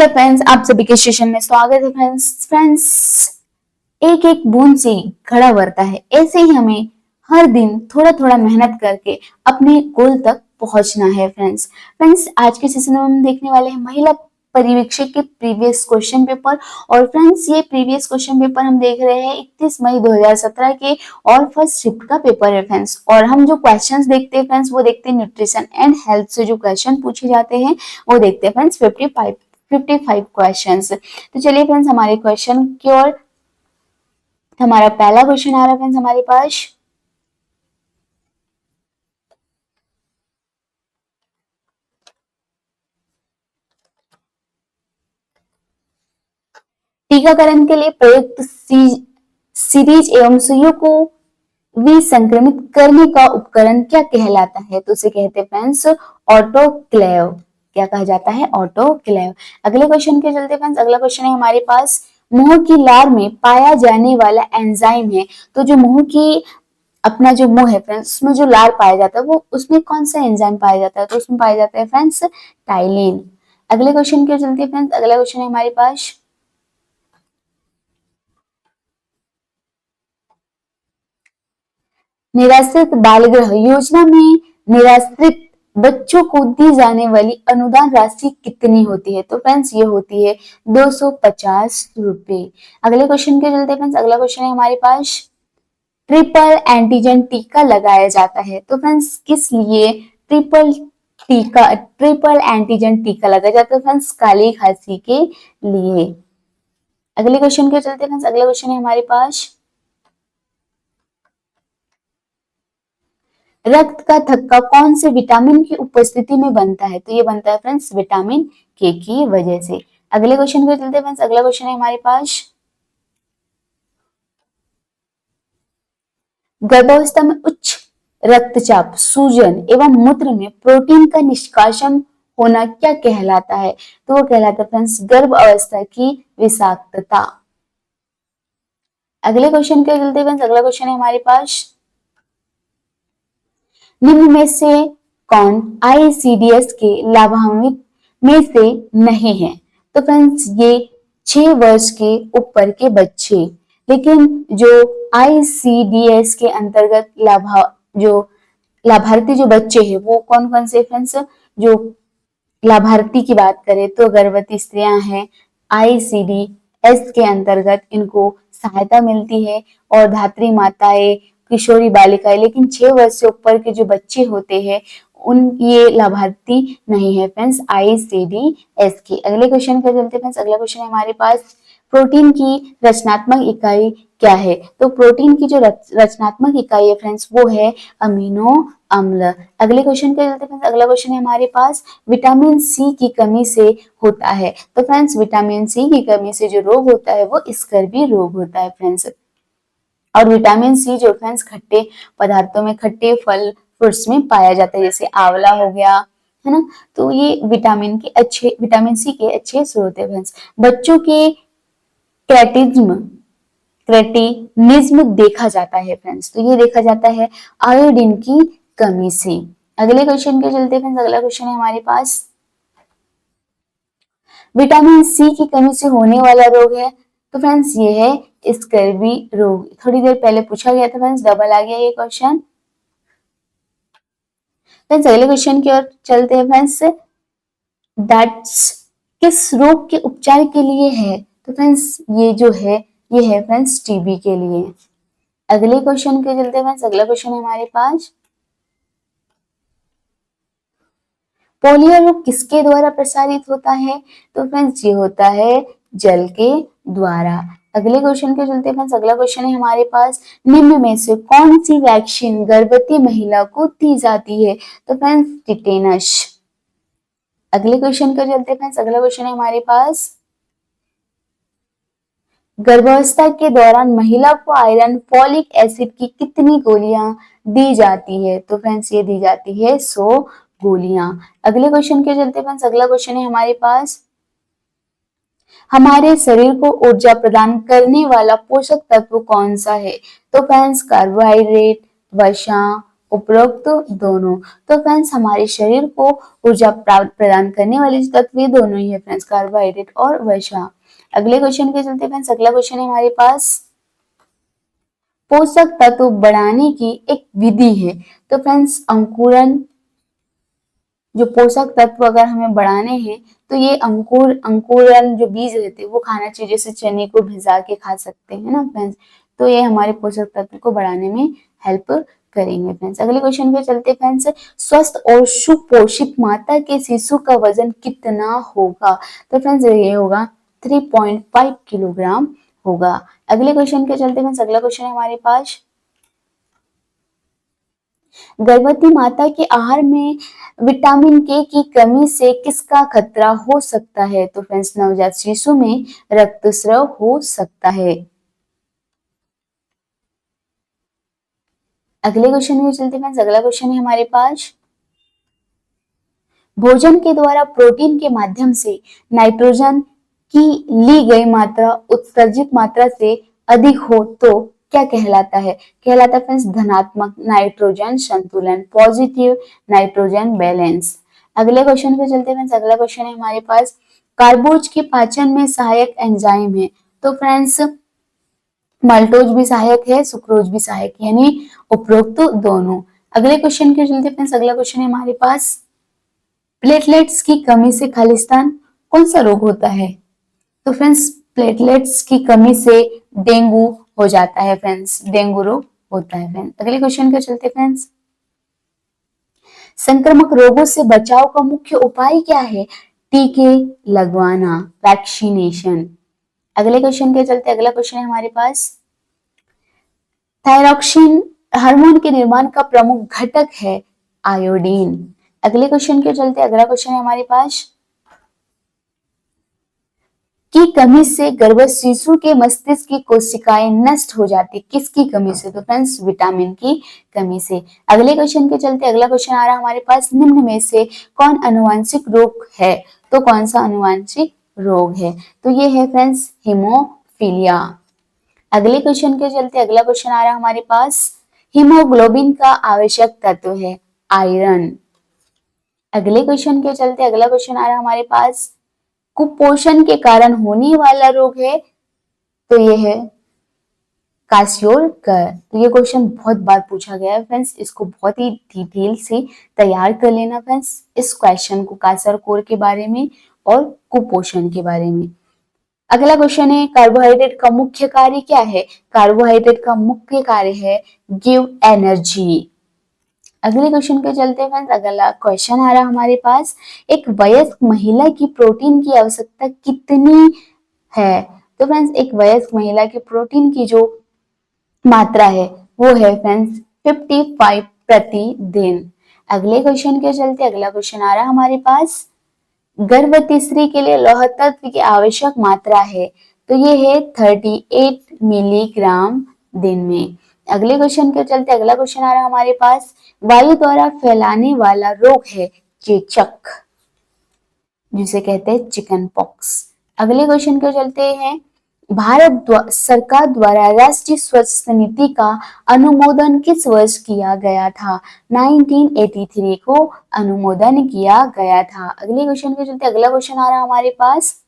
Hello friends, आप सभी के सेशन में स्वागत है। फ्रेंड्स एक एक बूंद से घड़ा भरता है। ऐसे ही हमें हर दिन थोड़ा थोड़ा मेहनत करके अपने गोल तक पहुंचना है। फ्रेंड्स आज के सेशन में हम देखने वाले हैं महिला परिवीक्षक के प्रीवियस क्वेश्चन पेपर। और फ्रेंड्स ये प्रीवियस क्वेश्चन पेपर हम देख रहे हैं 31 मई 2017 के और फर्स्ट शिफ्ट का पेपर है फ्रेंड्स। और हम जो क्वेश्चंस देखते हैं फ्रेंड्स वो देखते हैं न्यूट्रिशन एंड हेल्थ से जो क्वेश्चन पूछे जाते हैं वो देखते हैं फ्रेंड्स 55 क्वेश्चंस। तो चलिए फ्रेंड्स हमारे क्वेश्चन की ओर। हमारा पहला क्वेश्चन आ रहा है फ्रेंड्स हमारे पास। टीकाकरण के लिए प्रयुक्त सीरीज एवं सुइयों को विसंक्रमित करने का उपकरण क्या कहलाता है? तो उसे कहते हैं फ्रेंड्स ऑटोक्लेव। क्या कहा जाता है? ऑटोक्लेव। अगले क्वेश्चन के चलते फ्रेंड्स। अगला क्वेश्चन है हमारे पास, मोह की लार में पाया जाने वाला एंजाइम है। तो जो मोह की अपना जो मुंह है फ्रेंड्स उसमें जो लार पाया जाता है वो उसमें कौन सा एंजाइम पाया जाता है? तो उसमें पाया जाता है फ्रेंड्स टाइलिन। अगले क्वेश्चन की ओर चलते हैं फ्रेंड्स। अगला क्वेश्चन है हमारे पास, निराश्रित बाल गृह योजना में निराश्रित बच्चों को दी जाने वाली अनुदान राशि कितनी होती है? तो फ्रेंड्स ये होती है 250 रुपए। अगले क्वेश्चन के चलते फ्रेंड्स। अगला क्वेश्चन है हमारे पास, ट्रिपल एंटीजन टीका लगाया जाता है। तो फ्रेंड्स किस लिए ट्रिपल एंटीजन टीका लगाया जाता है? फ्रेंड्स काली खांसी के लिए। अगले क्वेश्चन के चलते फ्रेंड्स। अगला क्वेश्चन है हमारे पास, रक्त का थक्का कौन से विटामिन की उपस्थिति में बनता है? तो ये बनता है फ्रेंड्स विटामिन के की वजह से। अगले क्वेश्चन पे चलते हैं फ्रेंड्स। अगला क्वेश्चन है हमारे पास, गर्भावस्था में उच्च रक्तचाप, सूजन एवं मूत्र में प्रोटीन का निष्कासन होना क्या कहलाता है? तो वो कहलाता है फ्रेंड्स गर्भ अवस्था की विषाक्तता। अगले क्वेश्चन के चलते फ्रेंड्स। अगला क्वेश्चन है हमारे पास, निम्न में से कौन आईसीडीएस के लाभान्वित में से नहीं है? तो फ्रेंड्स ये 6 वर्ष के ऊपर के बच्चे। लेकिन जो आईसीडीएस के अंतर्गत लाभार्थी जो बच्चे हैं वो कौन कौन से फ्रेंड्स? जो लाभार्थी की बात करें तो गर्भवती स्त्रियां हैं, आईसीडीएस के अंतर्गत इनको सहायता मिलती है, और धात्री माताएं, किशोरी बालिकाएं। लेकिन 6 वर्ष से ऊपर के जो बच्चे होते हैं उन ये लाभार्थी नहीं है फ्रेंड्स आईसीडीएस की। अगले क्वेश्चन पर चलते फ्रेंड्स। अगला क्वेश्चन है हमारे पास, प्रोटीन की रचनात्मक इकाई क्या है? तो प्रोटीन की जो रचनात्मक इकाई है फ्रेंड्स वो है अमीनो अम्ल। अगले क्वेश्चन पे चलते फ्रेंड्स। अगला क्वेश्चन है हमारे पास, विटामिन सी की कमी से होता है। तो फ्रेंड्स विटामिन सी की कमी से जो रोग होता है वो स्कर्वी रोग होता है फ्रेंड्स। और विटामिन सी जो फ्रेंड्स खट्टे पदार्थों में, खट्टे फल फ्रूट्स में पाया जाता है, जैसे आंवला हो गया, है ना। तो ये विटामिन सी के अच्छे स्रोत है फ्रेंड्स। बच्चों के क्रेटिनिज्म देखा जाता है फ्रेंड्स। तो ये देखा जाता है आयोडीन की कमी से। अगले क्वेश्चन के चलते फ्रेंड्स। अगला क्वेश्चन है हमारे पास, विटामिन सी की कमी से होने वाला रोग है। तो फ्रेंड्स ये है स्कर्वी रोग। थोड़ी देर पहले पूछा गया था फ्रेंड्स, डबल आ गया ये क्वेश्चन। फ्रेंड्स अगले क्वेश्चन की ओर चलते हैं फ्रेंड्स, दैट्स किस रोग के उपचार के लिए है? तो फ्रेंड्स ये है फ्रेंड्स टीबी के लिए। अगले क्वेश्चन के चलते हैं फ्रेंड्स। अगला क्वेश्चन है हमारे पास, पोलियो रोग किसके द्वारा प्रसारित होता है? तो फ्रेंड्स ये होता है जल के द्वारा। अगले क्वेश्चन के चलते फ्रेंड्स। अगला क्वेश्चन है हमारे पास, निम्न में से कौन सी वैक्सीन गर्भवती महिला को दी जाती है? तो फ्रेंड्स टिटेनस। अगले क्वेश्चन का चलते फ्रेंड्स। अगला क्वेश्चन है हमारे पास, गर्भावस्था के दौरान महिला को आयरन फॉलिक एसिड की कितनी गोलियां दी जाती है? तो फ्रेंड्स ये दी जाती है 100 गोलियां। अगले क्वेश्चन के चलते फ्रेंड्स। अगला क्वेश्चन है हमारे पास, हमारे शरीर को ऊर्जा प्रदान करने वाला पोषक तत्व कौन सा है? तो फ्रेंड्स कार्बोहाइड्रेट, वसा, उपरोक्त दोनों। तो फ्रेंड्स हमारे शरीर को ऊर्जा प्रदान करने वाले जो तत्व ये दोनों ही है फ्रेंड्स, कार्बोहाइड्रेट और वसा। अगले क्वेश्चन पे चलते हैं फ्रेंड्स। अगला क्वेश्चन है हमारे पास, पोषक तत्व बढ़ाने की एक विधि है। तो फ्रेंड्स अंकुरन, जो पोषक तत्व अगर हमें बढ़ाने हैं तो ये अंकुरन जो बीज रहते हैं वो खाना चाहिए, जैसे चने को भिजा के खा सकते हैं ना फ्रेंड्स। तो ये हमारे पोषक तत्व को बढ़ाने में हेल्प करेंगे फ्रेंड्स। अगले क्वेश्चन पे चलते फ्रेंड्स। स्वस्थ और सुपोषित माता के शिशु का वजन कितना होगा? तो फ्रेंड्स ये होगा 3.5 किलोग्राम होगा। अगले क्वेश्चन पे चलते फ्रेंड्स। अगला क्वेश्चन है हमारे पास, गर्भवती माता के आहार में विटामिन के की कमी से किसका खतरा हो सकता है? तो फ्रेंड्स नवजात शिशु में रक्तस्राव हो सकता है। अगले क्वेश्चन में चलते फ्रेंड्स। अगला क्वेश्चन है हमारे पास, भोजन के द्वारा प्रोटीन के माध्यम से नाइट्रोजन की ली गई मात्रा उत्सर्जित मात्रा से अधिक हो तो क्या कहलाता है? कहलाता है फ्रेंड्स धनात्मक नाइट्रोजन संतुलन, पॉजिटिव नाइट्रोजन बैलेंस। अगले क्वेश्चन पे चलते हैं। अगला क्वेश्चन है हमारे पास, कार्बोज के पाचन में सहायक एंजाइम है। तो फ्रेंड्स माल्टोज भी सहायक है, सुक्रोज भी सहायक, यानी उपरोक्त दोनों। अगले क्वेश्चन के चलते फ्रेंड्स। अगला क्वेश्चन है हमारे पास, प्लेटलेट्स की कमी से खालिस्तान कौन सा रोग होता है? तो फ्रेंड्स प्लेटलेट्स की कमी से डेंगू हो जाता है फ्रेंड्स, डेंगू रोग होता है फ्रेंड्स। अगले क्वेश्चन पे चलते फ्रेंड्स। संक्रामक रोगों से बचाव का मुख्य उपाय क्या है? टीके लगवाना, वैक्सीनेशन। अगले क्वेश्चन पे चलते। अगला क्वेश्चन है हमारे पास, थायरॉक्सिन हार्मोन के निर्माण का प्रमुख घटक है आयोडीन। अगले क्वेश्चन के चलते। अगला क्वेश्चन है हमारे पास, की कमी से गर्भस्थ शिशु के मस्तिष्क की कोशिकाएं नष्ट हो जाती, किसकी कमी से? तो फ्रेंड्स विटामिन की कमी से। अगले क्वेश्चन के चलते। अगला क्वेश्चन आ रहा है हमारे पास, निम्न में से कौन अनुवांशिक रोग है? तो कौन सा अनुवांशिक रोग है? तो ये है फ्रेंड्स हीमोफीलिया। अगले क्वेश्चन के चलते। अगला क्वेश्चन आ रहा है हमारे पास, हीमोग्लोबिन का आवश्यक तत्व है आयरन। अगले क्वेश्चन के चलते। अगला क्वेश्चन आ रहा है हमारे पास, कुपोषण के कारण होने वाला रोग है। तो ये है क्वाशोरकर। तो ये क्वेश्चन बहुत बार पूछा गया है फ्रेंड्स, इसको बहुत ही डिटेल से तैयार कर लेना फ्रेंड्स, इस क्वेश्चन को क्वाशोरकर के बारे में और कुपोषण के बारे में। अगला क्वेश्चन है, कार्बोहाइड्रेट का मुख्य कार्य क्या है? कार्बोहाइड्रेट का मुख्य कार्य है गिव एनर्जी। अगले क्वेश्चन पे चलते हैं फ्रेंड्स। अगला क्वेश्चन आ रहा है हमारे पास, एक वयस्क महिला की प्रोटीन की आवश्यकता कितनी है? तो फ्रेंड्स एक वयस्क महिला की प्रोटीन की जो मात्रा है वो है फ्रेंड्स 55 प्रति दिन। अगले क्वेश्चन के चलते। अगला क्वेश्चन आ रहा है हमारे पास, गर्भवती स्त्री के लिए लौह तत्व की आवश्यक मात्रा है। तो ये है 38 मिलीग्राम दिन में। अगले क्वेश्चन के चलते। अगला क्वेश्चन आ रहा है हमारे पास, वायु द्वारा फैलाने वाला रोग है चेचक, जिसे कहते हैं चिकन पॉक्स। अगले क्वेश्चन के चलते हैं, भारत सरकार द्वारा राष्ट्रीय स्वच्छता नीति का अनुमोदन किस वर्ष किया गया था? 1983 को अनुमोदन किया गया था। अगले क्वेश्चन के चलते। अगला क्वेश्चन आ रहा है हमारे पास,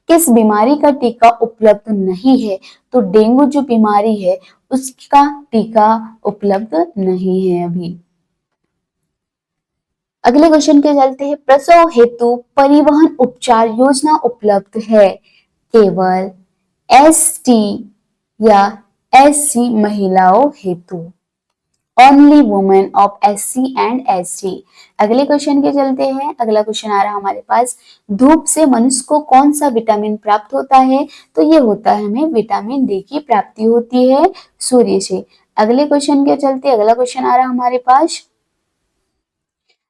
किस बीमारी का टीका उपलब्ध नहीं है? तो डेंगू जो बीमारी है उसका टीका उपलब्ध नहीं है अभी। अगले क्वेश्चन के चलते हैं, प्रसव हेतु परिवहन उपचार योजना उपलब्ध है केवल एसटी या एससी महिलाओं हेतु, only women of SC and ST. अगले क्वेश्चन के चलते हैं। अगला क्वेश्चन आ रहा है हमारे पास, धूप से मनुष्य को कौन सा विटामिन प्राप्त होता है? तो ये होता है हमें विटामिन डी की प्राप्ति होती है सूर्य से। अगले क्वेश्चन के चलते। अगला क्वेश्चन आ रहा है हमारे पास,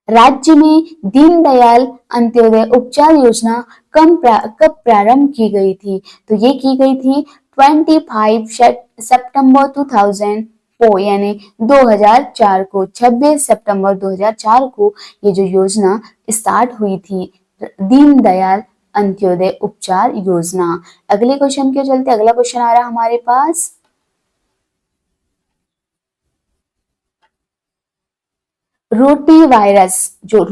राज्य में दीनदयाल अंत्योदय उपचार योजना कब प्रारंभ की गई थी? तो ये की गई थी 25 सितंबर 2004 यानी 2004 को, 26 सितंबर 2004 को ये जो योजना स्टार्ट हुई थी, दीनदयाल अंत्योदय उपचार योजना। अगले क्वेश्चन के चलते। अगला क्वेश्चन आ रहा है हमारे पास, रोटी वायरस जो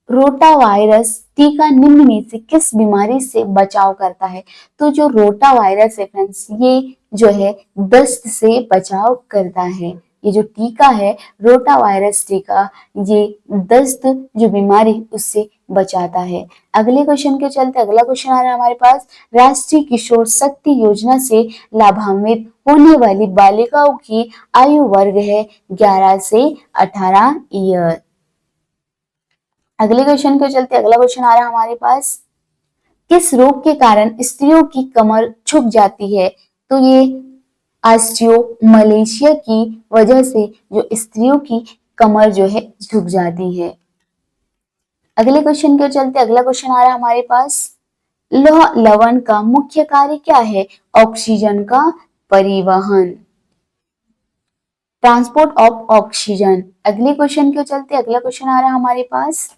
रोटा वायरस टीका निम्न में से किस बीमारी से बचाव करता है? तो जो रोटा वायरस है फ्रेंड्स, ये जो है दस्त से बचाव करता है। ये जो टीका है रोटा वायरस टीका, ये दस्त जो बीमारी उससे बचाता है। अगले क्वेश्चन के चलते अगला क्वेश्चन आ रहा है हमारे पास, राष्ट्रीय किशोर शक्ति योजना से लाभान्वित होने वाली बालिकाओं की आयु वर्ग है 11 से 18 ईयर। अगले क्वेश्चन के चलते अगला क्वेश्चन आ रहा है हमारे पास, किस रोग के कारण स्त्रियों की कमर झुक जाती है? तो ये ऑस्टियोमलेशिया की वजह से जो स्त्रियों की कमर जो है झुक जाती है। अगले क्वेश्चन के चलते अगला क्वेश्चन आ रहा है हमारे पास, लौह लवण का मुख्य कार्य क्या है? ऑक्सीजन का परिवहन, ट्रांसपोर्ट ऑफ ऑक्सीजन। अगले क्वेश्चन के चलते अगला क्वेश्चन आ रहा है हमारे पास,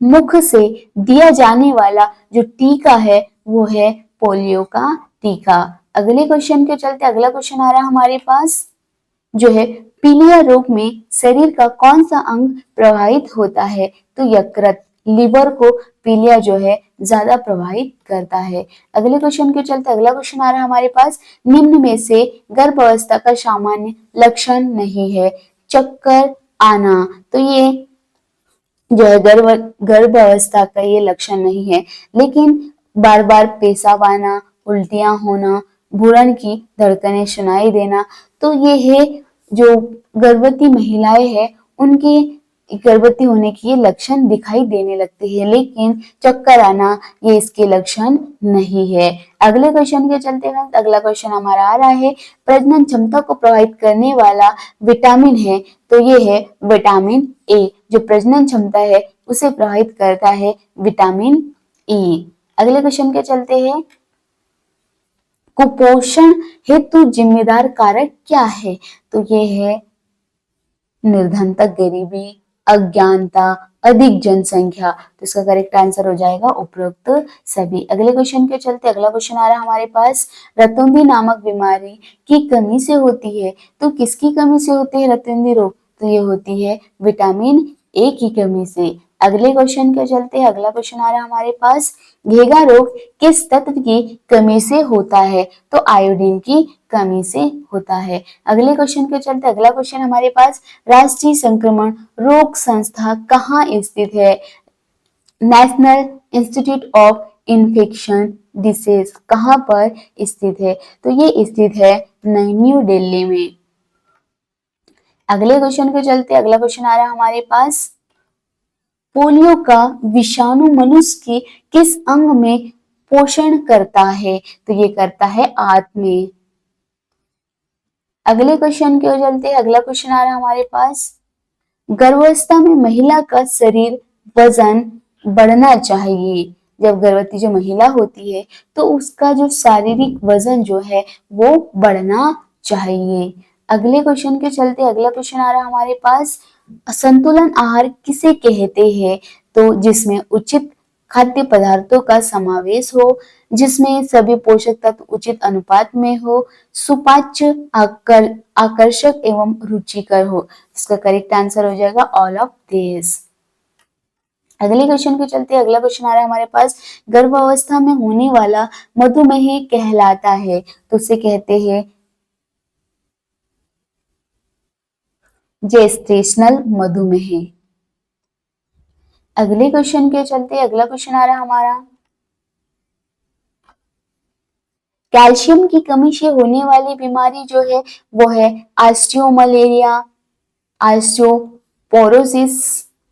मुख से दिया जाने वाला जो टीका है वो है पोलियो का टीका। अगले क्वेश्चन के चलते अगला क्वेश्चन आ रहा है हमारे पास, जो है पीलिया रोग में शरीर का कौन सा अंग प्रभावित होता है? तो यकृत, लिवर को पीलिया जो है ज्यादा प्रभावित करता है। अगले क्वेश्चन के चलते अगला क्वेश्चन आ रहा है हमारे पास, निम्न में से गर्भावस्था का सामान्य लक्षण नहीं है? चक्कर आना, तो ये जो है गर्भ अवस्था का ये लक्षण नहीं है, लेकिन बार बार पेशाब आना, उल्टियां होना, भूरण की धड़कनें सुनाई देना, तो ये है जो गर्भवती महिलाएं हैं उनके गर्भवती होने की ये लक्षण दिखाई देने लगते हैं, लेकिन चक्कर आना ये इसके लक्षण नहीं है। अगले क्वेश्चन के चलते हैं, अगला क्वेश्चन हमारा आ रहा है, प्रजनन क्षमता को प्रभावित करने वाला विटामिन है? तो ये है विटामिन ए, जो प्रजनन क्षमता है उसे प्रभावित करता है विटामिन ई। अगले क्वेश्चन के चलते हैं, कुपोषण हेतु जिम्मेदार कारक क्या है? तो ये है निर्धनता, गरीबी, अज्ञानता, अधिक जनसंख्या। तो इसका करेक्ट आंसर हो जाएगा उपरोक्त सभी। अगले क्वेश्चन के चलते अगला क्वेश्चन आ रहा है हमारे पास, रतौंधी नामक बीमारी की कमी से होती है? तो किसकी कमी से होती है रतौंधी रोग? तो ये होती है विटामिन ए की कमी से। अगले क्वेश्चन के चलते अगला क्वेश्चन आ रहा है हमारे पास, घेगा रोग किस तत्व की कमी से होता है? तो आयोडीन की कमी से होता है। अगले क्वेश्चन के चलते अगला क्वेश्चन हमारे पास, राष्ट्रीय संक्रमण रोग संस्था कहाँ स्थित है? National institute of infection disease कहाँ पर स्थित है? तो ये स्थित है न्यू दिल्ली में। अगले क्वेश्चन के चलते अगला क्वेश्चन आ रहा है हमारे पास, पोलियो का विषाणु मनुष्य के किस अंग में पोषण करता है? तो ये करता है आंत में। अगले क्वेश्चन के चलते अगला क्वेश्चन आ रहा है हमारे पास, गर्भावस्था में महिला का शरीर वजन बढ़ना चाहिए? जब गर्भवती जो महिला होती है तो उसका जो शारीरिक वजन जो है वो बढ़ना चाहिए। अगले क्वेश्चन के चलते अगला क्वेश्चन आ रहा है हमारे पास, संतुलन आहार किसे कहते हैं? तो जिसमें उचित खाद्य पदार्थों का समावेश हो, जिसमें सभी पोषक तत्व उचित अनुपात में हो, सुपाच्य, आकर्षक एवं रुचिकर हो। इसका करेक्ट आंसर हो जाएगा ऑल ऑफ दिस। अगले क्वेश्चन के चलते अगला क्वेश्चन आ रहा है हमारे पास, गर्भावस्था में होने वाला मधुमेह कहलाता है? तो उसे कहते हैं जेस्टेशनल मधुमेह। अगले क्वेश्चन के चलते अगला क्वेश्चन आ रहा है हमारा, कैल्शियम की कमी से होने वाली बीमारी जो है वो है ऑस्टियोमलेरिया, ऑस्टियोपोरोसिस,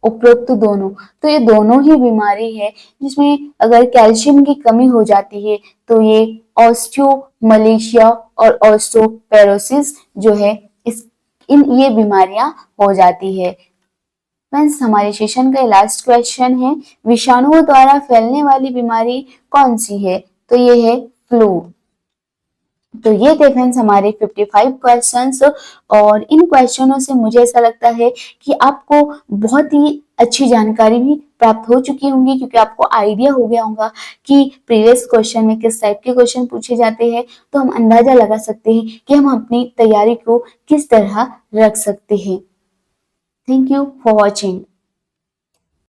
उपरोक्त दोनों। तो ये दोनों ही बीमारी है जिसमें अगर कैल्शियम की कमी हो जाती है तो ये ऑस्टियोमलेशिया और ऑस्टियोपोरोसिस जो है ये बीमारियां हो जाती है। फ्रेंड्स, हमारे सेशन का लास्ट क्वेश्चन है, विषाणुओं द्वारा फैलने वाली बीमारी कौन सी है? तो ये है फ्लू। तो ये थे फ्रेंड्स हमारे 55 क्वेश्चंस, और इन क्वेश्चनों से मुझे ऐसा लगता है कि आपको बहुत ही अच्छी जानकारी भी प्राप्त हो चुकी होंगी, क्योंकि आपको आइडिया हो गया होगा कि प्रीवियस क्वेश्चन में किस टाइप के क्वेश्चन पूछे जाते हैं। तो हम अंदाजा लगा सकते हैं कि हम अपनी तैयारी को किस तरह रख सकते हैं। Thank you for watching.